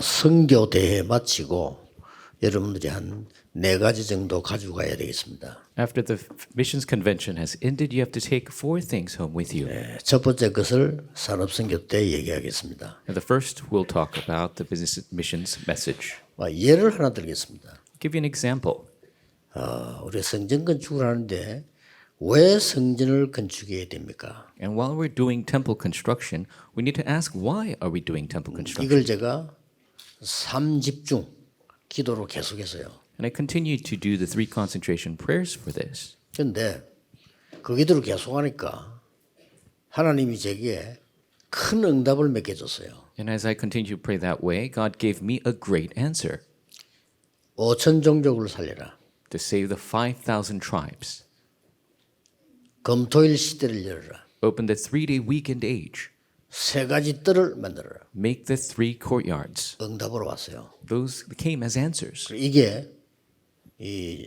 선교 대회 마치고 여러분들이 한 4가지 정도 가지고 가야 되겠습니다. After the missions convention has ended, you have to take 4 things home with you. 첫 번째 것을 산업선교 때 얘기하겠습니다. And the first, we'll talk about the business missions message. 예를 하나 들겠습니다. I'll give you an example. 우리 성전 건축을 하는데 왜 성전을 건축해야 됩니까? And while we're doing temple construction, we need to ask, why are we doing temple construction? 이걸 제가 3집중 기도로 계속해서요. And I continue to do the 3 concentration prayers for this. 그런데 그 기도를 계속하니까 하나님이 제게 큰 응답을 맡겨줬어요. And as I continue to pray that way, God gave me a great answer 5천 종족을 살려라. to save the 5,000 tribes. 금토일 시대를 열어라. Open the 3-day weekend age. 3가지 뜰을 만들어라. Make the 3 courtyards. 응답으로 왔어요. Those came as answers. 이게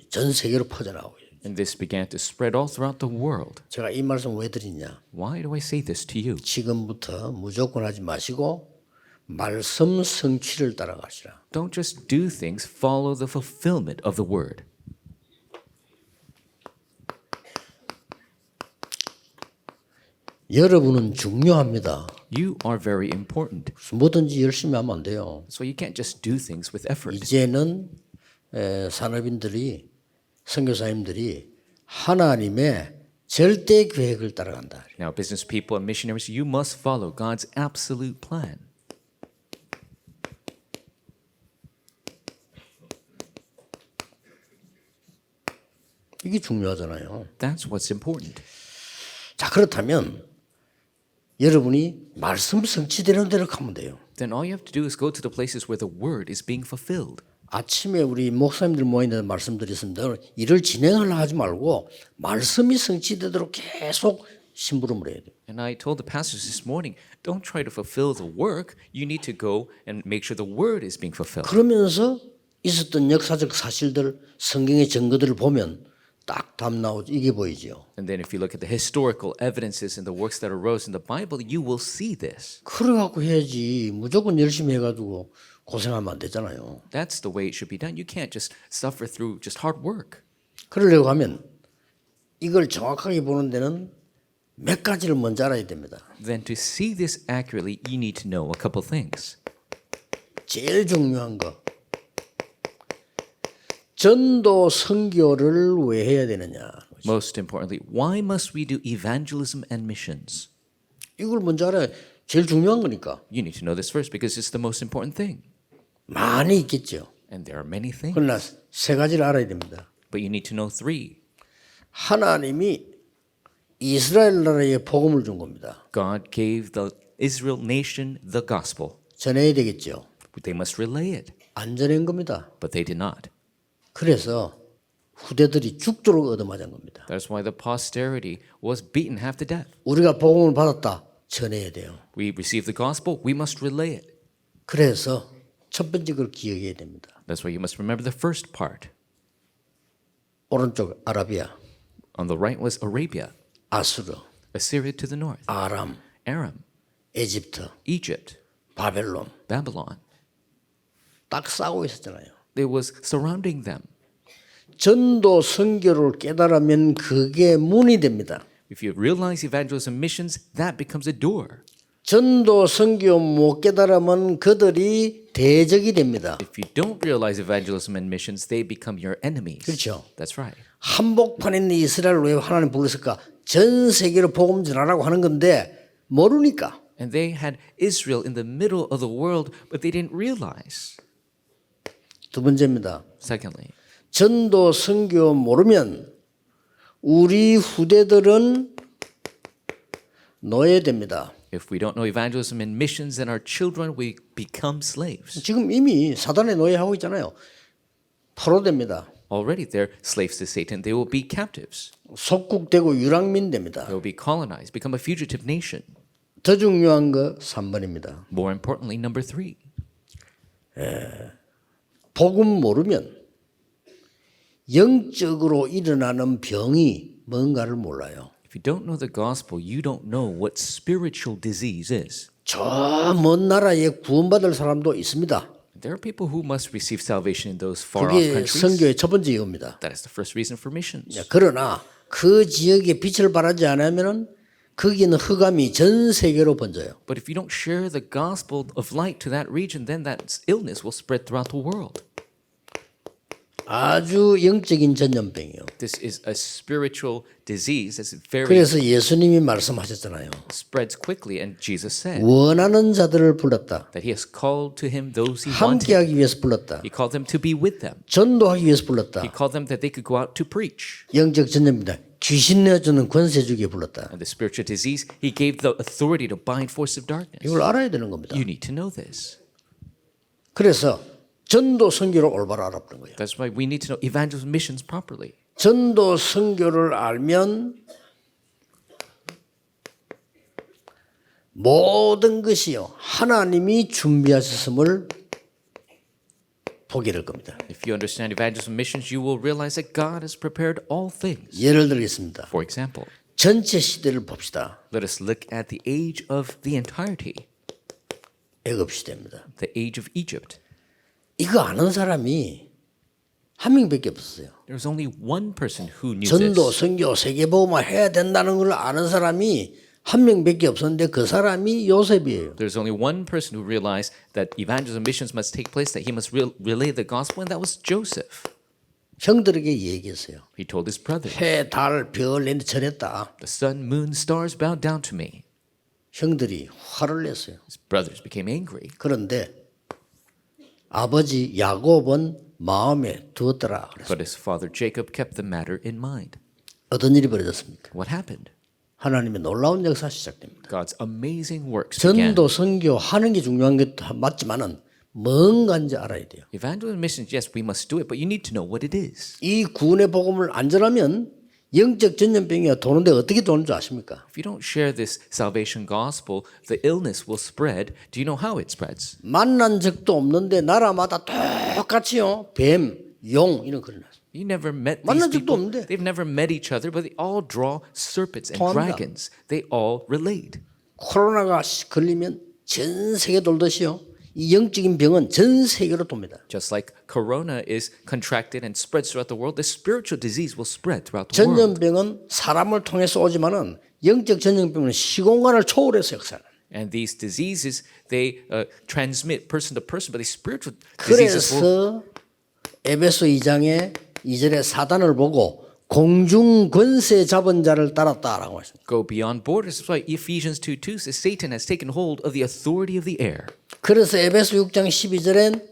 전 세계로 퍼져나오고 있어요. And this began to spread all throughout the world. 제가 이 말씀 왜 드리냐? Why do I say this to you? 지금부터 무조건 하지 마시고 말씀 성취를 따라가시라. Don't just do things, follow the fulfillment of the word. 여러분은 중요합니다. You are very important. 뭐든지 열심히 하면 안 돼요. So you can't just do things with effort. 이제는 산업인들이 선교사님들이 하나님의 절대 계획을 따라간다. Now, business people and missionaries, you must follow God's absolute plan. 이게 중요하잖아요. That's what's important. 자, 그렇다면 여러분이 말씀 성취되는 대로 가면 돼요. Then all you have to do is go to the places where the word is being fulfilled. 아침에 우리 목사님들 모이는 말씀드렸습니다. 일을 진행하려 하지 말고 말씀이 성취되도록 계속 심부름을 해야 돼요. And I told the pastors this morning, don't try to fulfill the work. You need to go and make sure the word is being fulfilled. 그러면서 있었던 역사적 사실들, 성경의 증거들을 보면 딱 답 나오죠. 이게 보이죠. And then if you look at the historical evidences and the works that arose in the Bible, you will see this. 그래갖고 해야지. 무조건 열심히 해가지고 고생하면 안 되잖아요. That's the way it should be done. You can't just suffer through just hard work. 그러려고 하면 이걸 정확하게 보는 데는 몇 가지를 먼저 알아야 됩니다. Then to see this accurately, you need to know a couple things. 제일 중요한 거. 전도 선교를 왜 해야 되느냐. Most importantly, why must we do evangelism and missions? 이걸 먼저 알아야 제일 중요한 거니까. You need to know this first because it's the most important thing. 많이 있겠죠. And there are many things. 그러나 3가지를 알아야 됩니다. But you need to know 3. 하나님이 이스라엘 나라에 복음을 준 겁니다. God gave the Israel nation the gospel. 전해야 되겠죠. They must relay it. 안 전한 겁니다. But they did not. 그래서 후대들이 죽도록 얻어맞은 겁니다. That's why the posterity was beaten half to death. 우리가 복음을 받았다. 전해야 돼요. We received the gospel, we must relay it. 그래서 첫 번째 걸 기억해야 됩니다. That's why you must remember the first part. 오른쪽 아라비아, On the right was Arabia, 아수르, Assyria to the north, 아람, Aram, 에집트, Egypt, 바벨론 Babylon. 딱 싸우고 있었잖아요. It was surrounding them. 전도 선교를 깨달으면 그게 문이 됩니다. If you realize evangelism missions, that becomes a door. 전도 선교 못 깨달으면 그들이 대적이 됩니다. If you don't realize evangelism and missions, they become your enemies. 그렇죠. That's right. 한복판에 있는 이스라엘을 왜 하나님 불렀을까? 전 세계로 복음 전하라고 하는 건데 모르니까. And they had Israel in the middle of the world, but they didn't realize. 두 번째입니다. Secondly, 전도 선교 모르면 우리 후대들은 노예됩니다. if we don't know evangelism and missions, then our children will become slaves. 지금 이미 사단의 노예하고 있잖아요. 포로됩니다. Already they're slaves to Satan. They will be captives. 속국되고 유랑민 됩니다. They will be colonized, become a fugitive nation. 더 중요한 거 3번입니다. More importantly, number 3. 복음 모르면 영적으로 일어나는 병이 뭔가를 몰라요. If you don't know the gospel, you don't know what spiritual disease is. 저 먼 나라에 구원받을 사람도 있습니다. There are people who must receive salvation in those far off 그게 countries. 선교의 첫 번째 이유입니다. That is the first reason for missions. 그러나 그 지역에 빛을 발하지 않으면 거기는 흑암이 전 세계로 번져요. But if you don't share the gospel of light to that region, then that illness will spread throughout the world. 아주 영적인 전염병이요. This is a spiritual disease that's very 그래서 예수님이 말씀하셨잖아요. spreads quickly, and Jesus said 원하는 자들을 불렀다. that He has called to Him those He wanted. 함께하기 위해서 불렀다. He called them to be with them. 전도하기 위해서 불렀다. He called them that they could go out to preach. 영적 전염입니다. 귀신 내주는 권세 주기에 불렀다. And the spiritual disease, He gave the authority to bind force of darkness. 이걸 알아야 되는 겁니다. You need to know this. 그래서 전도 선교를 올바로 알아보는 거예요. That's why we need to know evangelism missions properly. 전도 선교를 알면 모든 것이요 하나님이 준비하셨음을 보게 될 겁니다. If you understand evangelism missions, you will realize that God has prepared all things. 예를 들겠습니다. For example, 전체 시대를 봅시다. let us look at the age of the entirety, 애굽 시대입니다. the age of Egypt. 이거 아는 사람이 한 명밖에 없었어요. There was only one person who knew 전도, this. 선교, 세계복음화 해야 된다는 걸 아는 사람이 한 명밖에 없었는데 그 사람이 요셉이에요. There's only one person who realized that evangelism missions must take place, that he must relay the gospel, and that was Joseph. 형들에게 얘기했어요. He told his brothers, 해, 달, 별 내한테 절했다. the sun, moon, stars bowed down to me. 형들이 화를 냈어요. His brothers became angry. 그런데 아버지 야곱은 마음에 두었더라. 그랬어요. But his father Jacob kept the matter in mind. 어떤 일이 벌어졌습니까? What happened? 하나님의 놀라운 역사 시작됩니다. God's amazing works began. 전도 선교 하는 게 중요한 것도 맞지만은 뭔가인지 알아야 돼요. Evangelism missions, yes, we must do it, but you need to know what it is. 이 구원의 복음을 안 전하면 영적 전염병이 도는데 어떻게 도는 줄 아십니까? If you don't share this salvation gospel, the illness will spread. Do you know how it spreads? 만난 적도 없는데 나라마다 똑같이요. 뱀, 용 이런 거 일어났어요. You never met these 만난 적도 people. 없는데. They've never met each other, but they all draw serpents and 통합니다. dragons. They all relate. 코로나가 걸리면 전 세계 돌듯이요. 이 영적인 병은 전 세계로 돕니다. Just like corona is contracted and spreads throughout the world, the spiritual disease will spread throughout the world. 전염병은 사람을 통해서 오지만은 영적 전염병은 시공간을 초월해서 역사하는. And these diseases, they transmit person to person, but these spiritual diseases will. 그래서 에베소 2장에 2절에 사단을 보고 공중 권세 잡은 자를 따랐다라고 했습니다. Go beyond borders. That's why Ephesians 2:2 says Satan has taken hold of the authority of the air. 그래서 에베소 6장 12절엔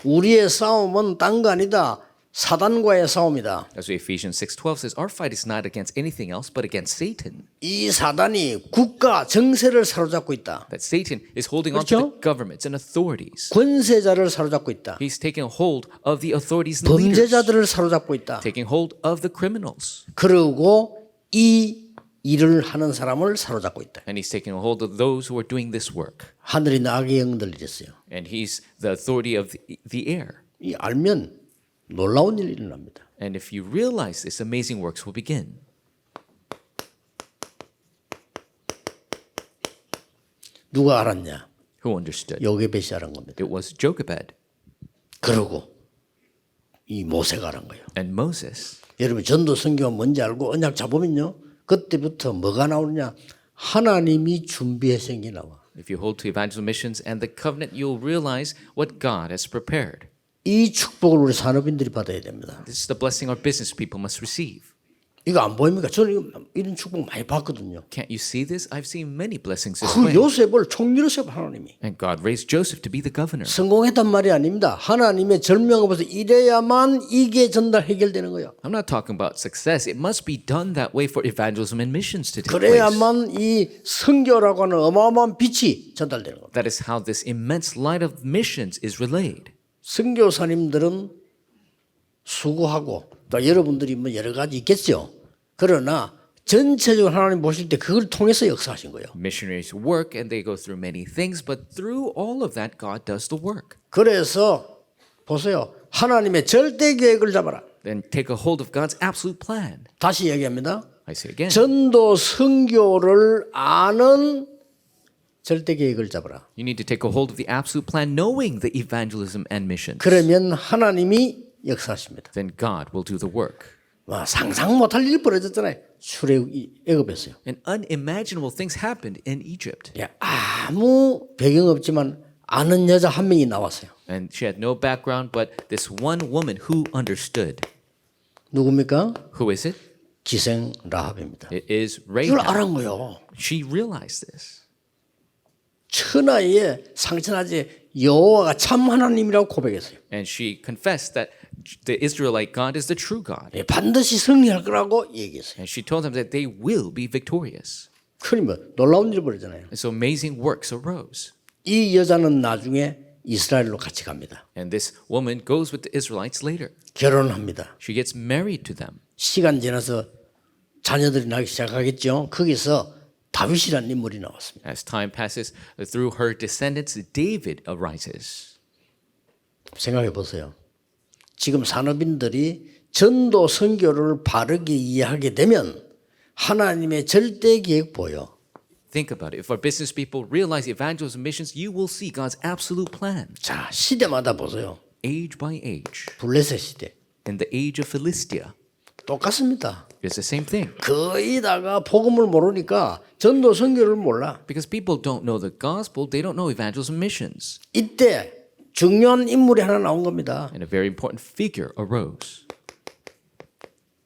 우리의 싸움은 딴 거 아니다. 사단과의 싸움이다. That's why Ephesians 6:12 says our fight is not against anything else but against Satan. 이 사단이 국가 정세를 사로잡고 있다. That Satan is holding on to the 그렇죠? governments and authorities. 권세자를 사로잡고 있다. He's taking hold of the authorities and leaders. 범죄자들을 사로잡고 있다. Taking hold of the criminals. 그리고 이 일을 하는 사람을 사로잡고 있다. And he's taking hold of those who are doing this work. 하늘이 악의 영들 이랬어요. And he's the authority of the air. 이 알면 놀라운 일이 일어납니다. And if you realize this, amazing works will begin. 누가 알았냐? Who understood? 요게벳이 알은 겁니다. It was Jochebed 그러고 이 모세가 알은 거예요. and Moses. 여러분 전도 선교가 뭔지 알고 언약 잡으면요. 그때부터 뭐가 나오느냐? 하나님이 준비해서 게 나와. If you hold to evangelism missions and the covenant, you'll realize what God has prepared. 이 축복을 우리 산업인들이 받아야 됩니다. This is the blessing our business people must receive. 이거 안 보입니까? 저는 이런 축복 많이 봤거든요. Can't you see this? I've seen many blessings this 그 way. 요셉을 총리로 세워 하나님이. And God raised Joseph to be the governor. 성공했단 말이 아닙니다. 하나님의 절명을 봐서 이래야만 이게 전달 해결되는 거예요. I'm not talking about success. It must be done that way for evangelism and missions to take place. 그래야만 이 선교라고 하는 어마어마한 빛이 전달되는 겁니다. That is how this immense light of missions is relayed. 선교사님들은 수고하고 또 여러분들이 뭐 여러 가지 있겠죠. 그러나 전체적으로 하나님 보실 때 그걸 통해서 역사하신 거예요. Missionaries work and they go through many things, but through all of that, God does the work. 그래서 보세요. 하나님의 절대 계획을 잡아라. Then take a hold of God's absolute plan. 다시 얘기합니다. I say again. 전도 선교를 아는 절대 계획을 잡아라. You need to take a hold of the absolute plan, knowing the evangelism and missions. 그러면 하나님이 역사하십니다. Then God will do the work. 와, 상상 못할 일이 벌어졌잖아요. 애굽에서요. And unimaginable things happened in Egypt. 예, 아무 배경 없지만 아는 여자 한 명이 나왔어요. And she had no background, but this one woman who understood. 누굽니까? Who is it? 기생 라합입니다. It is 이걸 Rahab. 알은 거요. She realized this. 천하에 상천하지 여호와가 참 하나님이라고 고백했어요. And she confessed that the Israelite God is the true God. 예, 반드시 승리할 거라고 얘기했어요. And she told them that they will be victorious. 그러면 놀라운 일이 벌어졌잖아요. And so amazing works arose. 이 여자는 나중에 이스라엘로 같이 갑니다. And this woman goes with the Israelites later. 결혼합니다. She gets married to them. 시간 지나서 자녀들이 나기 시작하겠죠. 거기서 다윗이라는 인물이 나왔습니다. As time passes, through her descendants, David arises. 생각해 보세요. 지금 산업인들이 전도 선교를 바르게 이해하게 되면 하나님의 절대 계획 보여. Think about it. If our business people realize evangelism missions, you will see God's absolute plan. 자, 시대마다 보세요. Age by age. 블레셋 시대 In the age of Philistia, 똑같습니다. it's the same thing. 거의 다가 복음을 모르니까 전도 선교를 몰라. Because people don't know the gospel, they don't know evangelism missions. 이때 중요한 인물이 하나 나온 겁니다. And a very important figure arose.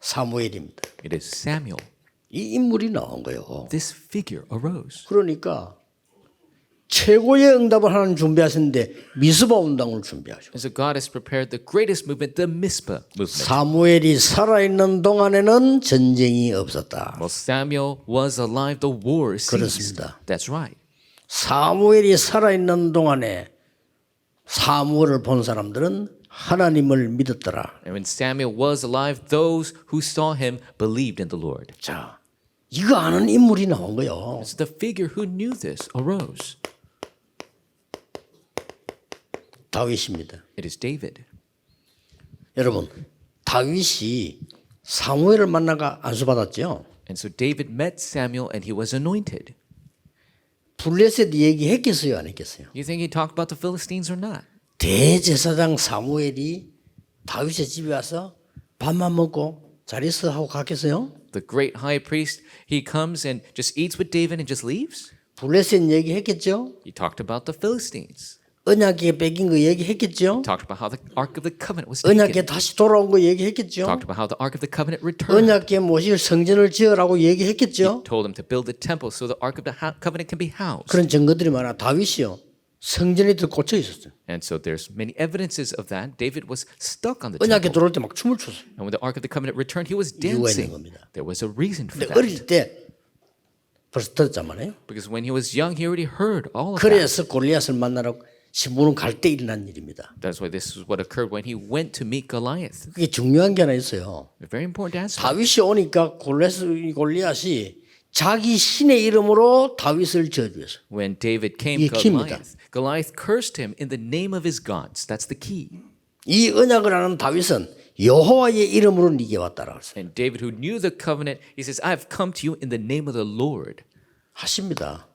사무엘입니다. It is Samuel. 이 인물이 나온 거예요. This figure arose. 그러니까 최고의 응답을 하나님 준비하셨는데 미스바 운동을 준비하죠. And so God has prepared the greatest movement, the Mizpah movement. 사무엘이 살아있는 동안에는 전쟁이 없었다. While Samuel was alive, the war ceased. 그렇습니다. That's right. 사무엘이 살아있는 동안에 사무엘을 본 사람들은 하나님을 믿었더라. And when Samuel was alive, those who saw him believed in the Lord. 자, 이거 아는 인물이 나온 거예요. So the figure who knew this arose. 다윗입니다. It is David. 여러분, 다윗이 사무엘을 만나가 안수받았죠. And so David met Samuel and he was anointed. 블레셋 얘기했겠어요, 안 했겠어요? You think he talked about the Philistines or not? 대제사장 사무엘이 다윗의 집에 와서 밥만 먹고 잘 있어 하고 갔겠어요? The great high priest, he comes and just eats with David and just leaves? 블레셋 얘기했겠죠? He talked about the Philistines. 언약궤 뺏긴 거 얘기했겠죠? Talked about how the Ark of the Covenant was taken. 언약궤 다시 돌아온 거 얘기했겠죠? Talked about how the Ark of the Covenant returned. 언약궤 모실 성전을 지으라고 얘기했겠죠? Told him to build the temple so the Ark of the Covenant can be housed. 그런 증거들이 많아. 다윗이요. 성전에 들 꽂혀 있었어요. And so there's many evidences of that. David was stuck on the 언약궤 temple. 들어올 때 막 춤을 췄어요. And when the Ark of the Covenant returned, he was 이유가 있는 dancing. 겁니다. There was a reason for 근데 that. 어릴 때 벌써 들었잖아요. Because when he was young, he already heard all of that. 그래서 골리앗을 만나러 시므론 갈 때 일어난 일입니다. That's why this is what occurred when he went to meet Goliath. 그게 중요한 게 하나 있어요. A very important aspect. 다윗이 오니까 골리앗이 자기 신의 이름으로 다윗을 저주했어요. When David came, 이게 키입니다. Goliath cursed him in the name of his gods. That's the key. 이 언약을 아는 다윗은 여호와의 이름으로 네게 왔다라 그랬어요. And David, who knew the covenant, he says, I have come to you in the name of the Lord. 하십니다.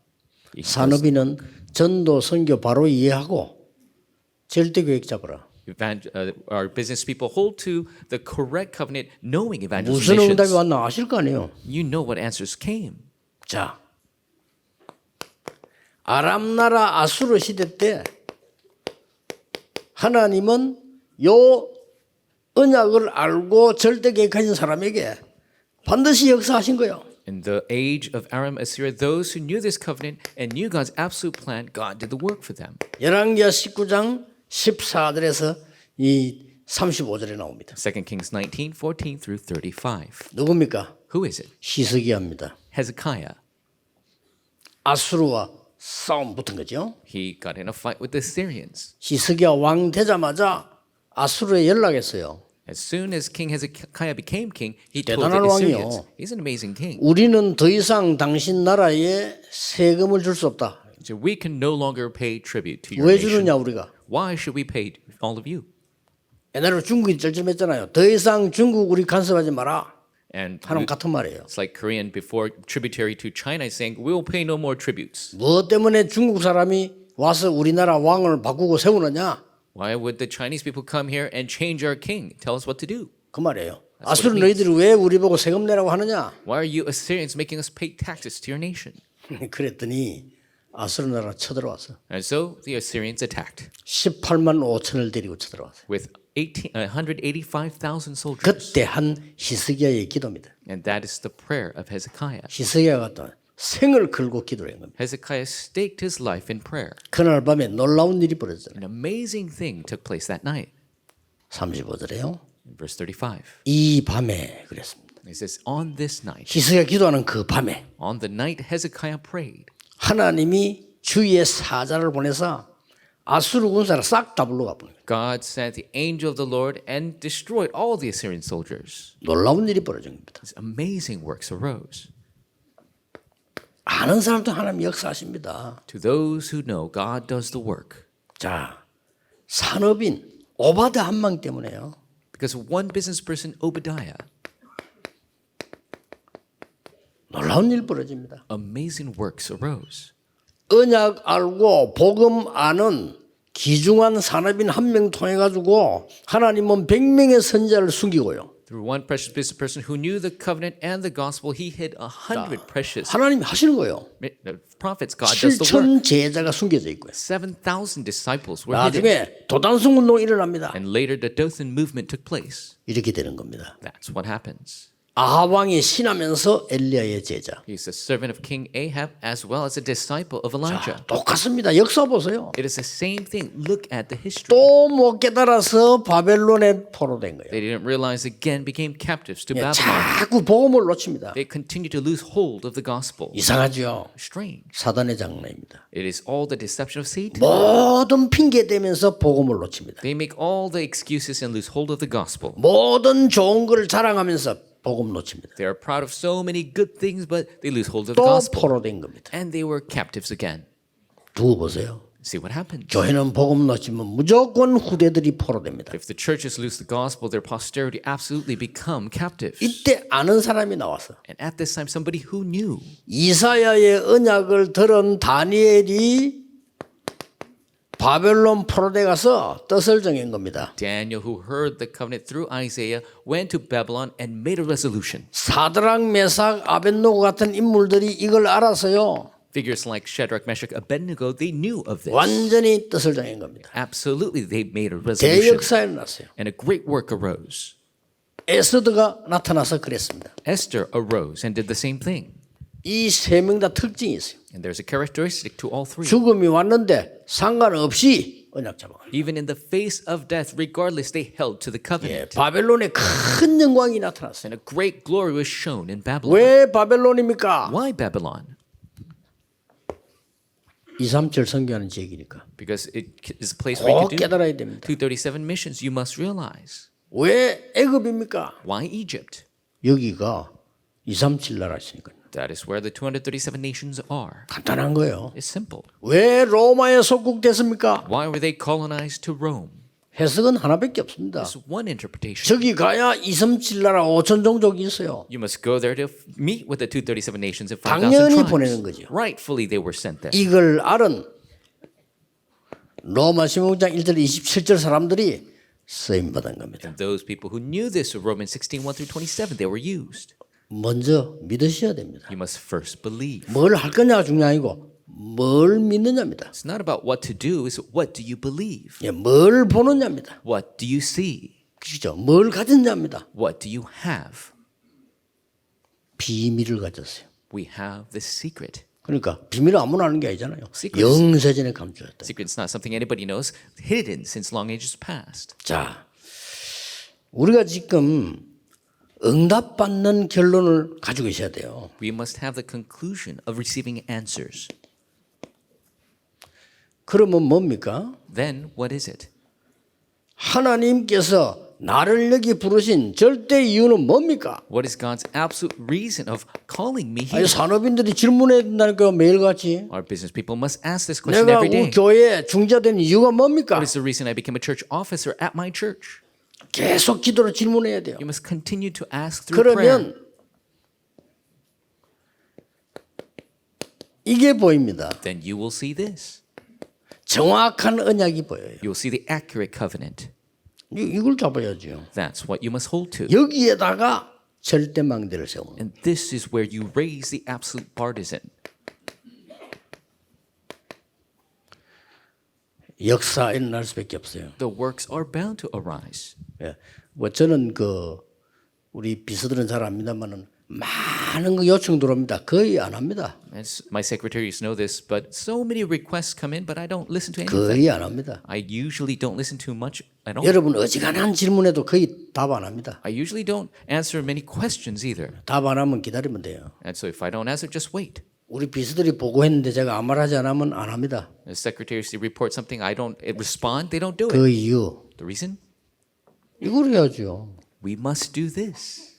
산업인은 전도 선교 바로 이해하고 절대 계획 잡아라. Our business people hold to the correct covenant, knowing evangelism 무슨 응답이 missions. 왔나 아실 거 아니에요. You know what answers came. 자, 아람 나라 아수르 시대 때 하나님은 요 언약을 알고 절대 계획하신 사람에게 반드시 역사하신 거예요. In the age of Aram, Assyria, those who knew this covenant and knew God's absolute plan, God did the work for them. 열왕기하 19장 14절에서 이 35절에 나옵니다. 2 Kings 19, 14 through 35. 누굽니까? Who is it? 히스기야입니다. Hezekiah. 아수르와 싸움 붙은 거죠. He got in a fight with the Syrians. 히스기야 왕 되자마자 아수르에 연락했어요. As soon as King Hezekiah became king, he told the 대단한 Assyrians, 왕이요. he's an amazing king. 우리는 더 이상 당신 나라에 세금을 줄 수 없다. So we can no longer pay tribute to your 왜 nation. 주느냐 우리가? Why should we pay all of you? 옛날에 중국이 쩔쩔맸잖아요. 더 이상 중국 우리 간섭하지 마라. And 하나님 같은 말이에요. it's like Korean before tributary to China is saying, we will pay no more tributes. 무엇 때문에 중국 사람이 와서 우리나라 왕을 바꾸고 세우느냐? Why would the Chinese people come here and change our king? Tell us what to do. 그 말이에요. 아수르 너희들이 왜 우리 보고 세금 내라고 하느냐? Why are you Assyrians making us pay taxes to your nation? 그랬더니 아수르 나라 쳐들어왔어. And so the Assyrians attacked 18만 5천을 데리고 쳐들어왔어. with 185,000 soldiers. 그때 한 히스기야의 기도입니다. And that is the prayer of Hezekiah. 히스기야가 또 생을 걸고 기도를 한 겁니다. Hezekiah staked his life in prayer. 그날 밤에 놀라운 일이 벌어졌어요. An amazing thing took place that night. 35절에요. In verse 35, 이 밤에 그랬습니다. it says, on this night, 히스기야 기도하는 그 밤에 on the night Hezekiah prayed, 하나님이 주의 사자를 보내서 아수르 군사를 싹 다 불러가 보니 God sent the angel of the Lord and destroyed all the Assyrian soldiers. 놀라운 일이 벌어진 겁니다. These amazing works arose. 아는 사람도 하나님 역사하십니다. To those who know, God does the work. 자, 산업인 오바드 한 명 때문에요. Because one business person, Obadiah, 놀라운 일 벌어집니다. amazing works arose. 언약 알고 복음 아는 귀중한 산업인 한 명 통해 가지고 하나님은 100명의 선지자를 숨기고요. Through one precious business person who knew the covenant and the gospel, he hid 100 precious 하나님이 하시는 거예요. prophets. God does the work. 7천 제자가 숨겨져 있고요. 7,000 disciples were hidden. 나중에 도단성 운동이 일어납니다. And later the Dothan movement took place. 이렇게 되는 겁니다. That's what happens. 아합 왕이 신하면서 엘리야의 제자. He's a servant of King Ahab as well as a disciple of Elijah. 똑같습니다. 역사 보세요. It is the same thing. Look at the history. 또 못 깨달아서 바벨론에 포로된 거예요. They didn't realize again became captives to Babylon. 자꾸 복음을 놓칩니다. They continue to lose hold of the gospel. 이상하죠. Strange. 사단의 장난입니다. It is all the deception of Satan. 모든 핑계 대면서 복음을 놓칩니다. They make all the excuses and lose hold of the gospel. 모든 좋은 걸 자랑하면서 복음 놓칩니다. They are proud of so many good things, but they lose hold of the 또 gospel. 포로된 겁니다. And they were captives again. 두고 보세요. See what happens. 교회는 복음 놓치면 무조건 후대들이 포로됩니다. If the churches lose the gospel, their posterity absolutely become captives. 이때 아는 사람이 나와서 And at this time, somebody who knew 이사야의 언약을 들은 다니엘이 바벨론 포로돼 가서 뜻을 정한 겁니다. Daniel, who heard the covenant through Isaiah, went to Babylon and made a resolution. 사드락, 메삭, 아벳노고 같은 인물들이 이걸 알아서요. Figures like Shadrach, Meshach, Abednego, they knew of this. 완전히 뜻을 정한 겁니다. Absolutely, they made a resolution. 대역사에 났어요. And a great work arose. 에스더가 나타나서 그랬습니다. Esther arose and did the same thing. 이 세 명 다 특징이 있어요. And there's a characteristic to all three. 죽음이 왔는데 상관없이 언약 잡아. Even in the face of death, regardless, they held to the covenant. 바벨론에 큰 영광이 나타났어요. And a great glory was shown in Babylon. 왜 바벨론입니까? Why Babylon? 237 선교하는 지역이니까. Because it is a place where you 꼭 can do 깨달아야 됩니다. 237 missions. You must realize. 왜 애굽입니까? Why Egypt? 여기가 237 나라시니까요. That is where the 237 nations are. 간단한 거예요. It's simple. 왜 로마에 속국됐습니까? Why were they colonized to Rome? 해석은 하나밖에 없습니다. There's one interpretation. 저기 가야 237 나라 5천 종족이 있어요. You must go there to meet with the 237 nations and 5,000 당연히 tribes. 보내는 거죠. Rightfully, they were sent there. 이걸 알은 로마 16장 1절 27절 사람들이 쓰임 받은 겁니다. And those people who knew this, Romans 16:1 through 27, they were used. 먼저 믿으셔야 됩니다. You must first believe. 뭘 할 거냐가 중요한 아니고 뭘 믿느냐입니다. It's not about what to do, it's what do you believe? 예, 뭘 보느냐입니다. What do you see? 그렇죠. 뭘 가졌냐입니다. What do you have? 비밀을 가졌어요. We have the secret. 그러니까 비밀을 아무나 아는 게 아니잖아요. Secrets. 영세전에 감추었다. Secret's not something anybody knows, hidden since long ages past. 자, 우리가 지금 응답받는 결론을 가지고 있어야 돼요. We must have the conclusion of receiving answers. 그러면 뭡니까? Then what is it? 하나님께서 나를 여기 부르신 절대 이유는 뭡니까? What is God's absolute reason of calling me 아니, here? 산업인들이 질문해야 된다니까 매일같이. Our business people must ask this question 내가 every 우리 day. 교회에 중자된 이유가 뭡니까? What is the reason I became a church officer at my church? 계속 기도로 질문해야 돼요. You must continue to ask through prayer. 그러면 이게 보입니다. then you will see this. 정확한 언약이 보여요. You'll see the accurate covenant. 이걸 잡아야죠. That's what you must hold to. 여기에다가 절대 망대를 세우는. And this is where you raise the absolute partisan. 역사 일어날 수밖에 없어요. The works are bound to arise. 예. 뭐 저는 우리 비서들은 잘 압니다만은 많은 거 요청 들어옵니다. 거의 안 합니다. As my secretaries know this, but so many requests come in, but I don't listen to anything. 거의 안 합니다. I usually don't listen to much at all. 여러분 어지간한 질문에도 거의 답 안 합니다. I usually don't answer many questions either. 답 안 하면 기다리면 돼요. And so if I don't answer, just wait. 우리 비서들이 보고했는데 제가 아무 말 하지 않으면 안 합니다. The secretaries report something, I don't respond, they don't do it. 그 이유 The reason? 이걸 해야죠. We must do this.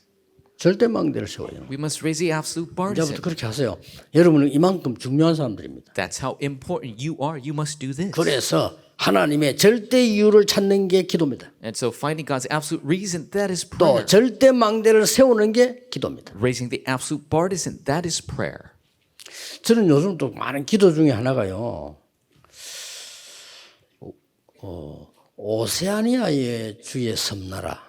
절대 망대를 세워요. We must raise the absolute 이제부터 partisan. 그렇게 하세요. 여러분은 이만큼 중요한 사람들입니다. That's how important you are. You must do this. 그래서 하나님의 절대 이유를 찾는 게 기도입니다. And so finding God's absolute reason, that is prayer. 또 절대 망대를 세우는 게 기도입니다. Raising the absolute partisan, that is prayer. 저는 요즘 또 많은 기도 중에 하나가요. 오세아니아의 주의 섬나라.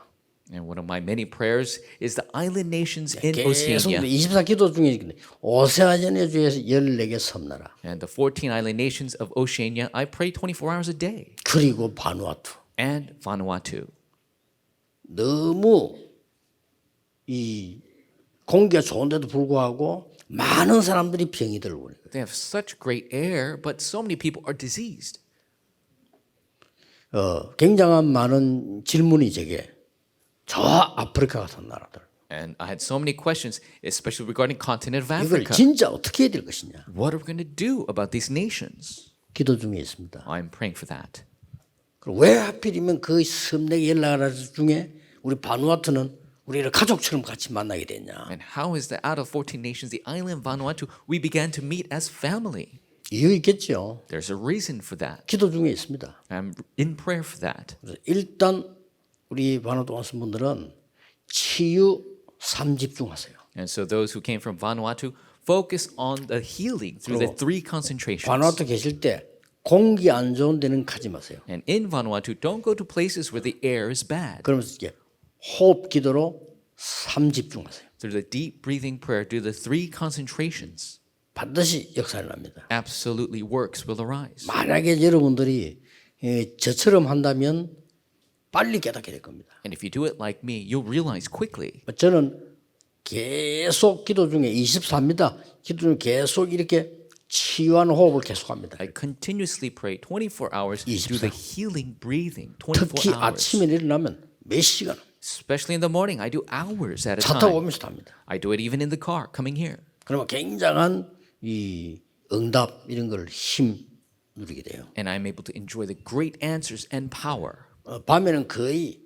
And one of my many prayers is the island nations in 계속 Oceania. 24기도 중에 오세아니아의 주의 14개 섬나라. And the 14 island nations of Oceania, I pray 24 hours a day. 그리고 바누아투. And Vanuatu. 너무 이 공기가 좋은데도 불구하고 많은 사람들이 병이 들고 있어요. They have such great air, but so many people are diseased. 굉장한 많은 질문이 제게 저 아프리카 같은 나라들 And I had so many questions, especially regarding continent of 이걸 Africa. 진짜 어떻게 해야 될 것이냐 What are we going to do about these nations? 기도 중에 있습니다. I'm praying for that. 그리고 왜 하필이면 그 섬내게 연락하는 중에 우리 바누아투는 우리를 가족처럼 같이 만나게 됐냐. And how is that out of 14 nations, the island Vanuatu, we began to meet as family? 이유 있겠죠. There's a reason for that. 기도 중에 있습니다. I'm in prayer for that. 그래서 일단 우리 바누아투 오신 분들은 치유 3집중하세요. And so those who came from Vanuatu focus on the healing through the 3 concentrations. 바누아투 계실 때 공기 안 좋은 데는 가지 마세요. And in Vanuatu, don't go to places where the air is bad. 그러면서 이제 호흡 기도로 3집중하세요. Through the deep breathing prayer, do the 3 concentrations. 반드시 역사를 납니다. Absolutely works will arise. 만약에 여러분들이 저처럼 한다면 빨리 깨닫게 될 겁니다. And if you do it like me, you'll realize quickly. 저는 계속 기도 중에 24입니다. 기도 중에 계속 이렇게 치유하는 호흡을 계속합니다. I continuously pray 24 hours, do 24. the healing breathing 특히 24 hours. 아침에 일어나면 몇 시간 Especially in the morning, I do hours at a 차 타고 time. 오면서 합니다. I do it even in the car coming here. 그러면 굉장한 이 응답 이런 걸 힘 누리게 돼요. And I'm able to enjoy the great answers and power. 밤에는 거의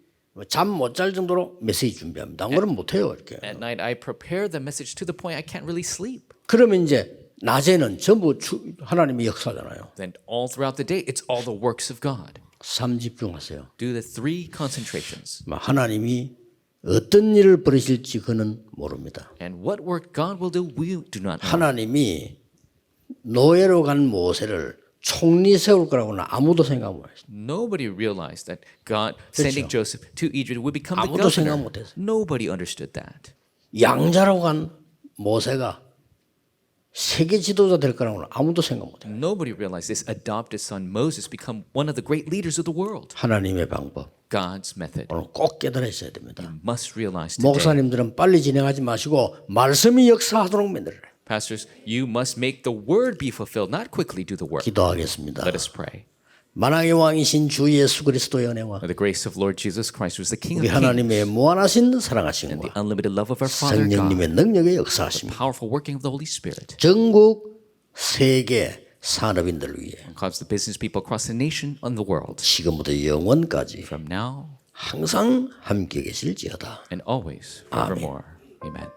잠 못 잘 정도로 메시지 준비합니다. 안 그러면 못 해요 이렇게. At night, I prepare the message to the point I can't really sleep. 그러면 이제 낮에는 전부 하나님의 역사잖아요. Then all throughout the day, it's all the works of God. 3집중하세요. Do the 3 concentrations. 하나님이 어떤 일을 벌이실지 그는 모릅니다. And what work God will do, we do not know. 하나님이 노예로 간 모세를 총리 세울 거라고는 아무도 생각 못 했어요. Nobody realized that God sending Joseph to Egypt would become the 아무도 생각 governor. 못 했어요. Nobody understood that. 양자로 간 모세가 세계 지도자 될 거라고는 아무도 생각 못 해요. Nobody realized this adopted son Moses become one of the great leaders of the world. 하나님의 방법 God's method. 오늘 꼭 깨달으셔야 됩니다. Must realize today. 목사님들은 빨리 진행하지 마시고 말씀이 역사하도록 만들어라. Pastors, you must make the word be fulfilled, not quickly do the work. 기도하겠습니다. Let us pray. 만왕의 왕이신 주 예수 그리스도의 은혜와 May the grace of Lord Jesus Christ, who is the King 우리 of Kings, 하나님의 무한하신 and the 사랑하심과 unlimited love of our Father God, 성령님의 능력의 역사하심 powerful working of the Holy Spirit, 전국 세계 산업인들을 위해 cause the business people across the nation and the world, 지금부터 영원까지 from now 항상 함께 계실지어다. and always, forevermore. Amen.